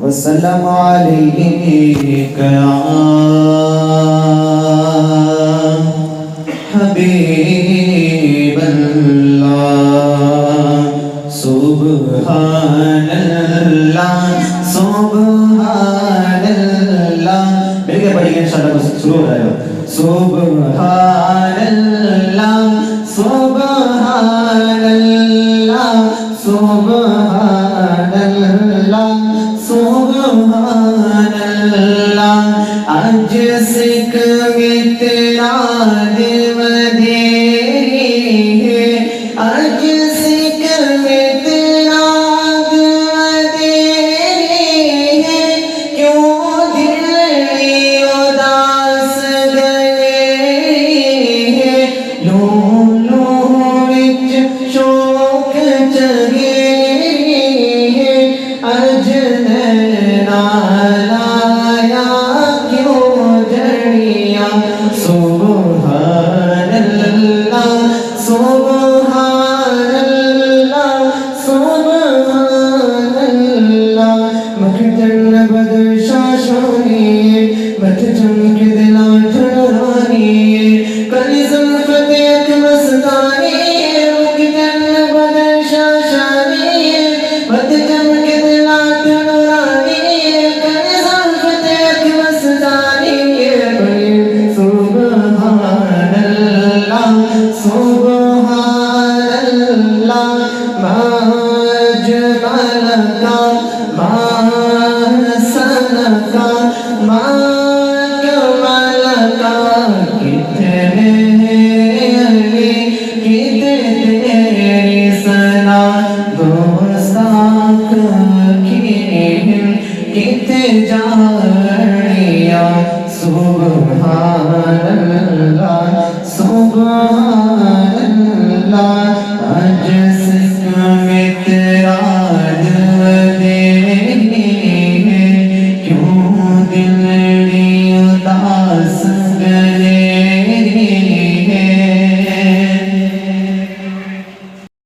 وسلم عليك يا حبيب الله سبحان اللہ سبحان اللہ مل کے پڑھیں گے انشاءاللہ شروع ہو رہا ہے سبحان اللہ سبحان اللہ سبحان اللہ سبحان اللہ آج سکھ میں تیرا دل مدیری ہے آج سکھ میں تیرا دل مدیری ہے کیوں دل اداس گئے ہے لو لو وچ شوق جگے ہے اج لایا کیوں جڑیا سبحان اللہ سبحان اللہ سبحان اللہ مکھجن بدر شاشانی مت چمک دلا ٹھڑانی کلی زلفت ایک مستانی مکھجن بدر شاشانی مت چمک دلا ٹھڑانی کلی زلفت ایک مستانی سبحان اللہ سبحان اللہ ما جمالک ما حسنک ما کمالک کتنے علی کتنے تیری ثنا دوستاک کھین کتنے جاڑیا سبحان اللہ سبحان اللہ اج سے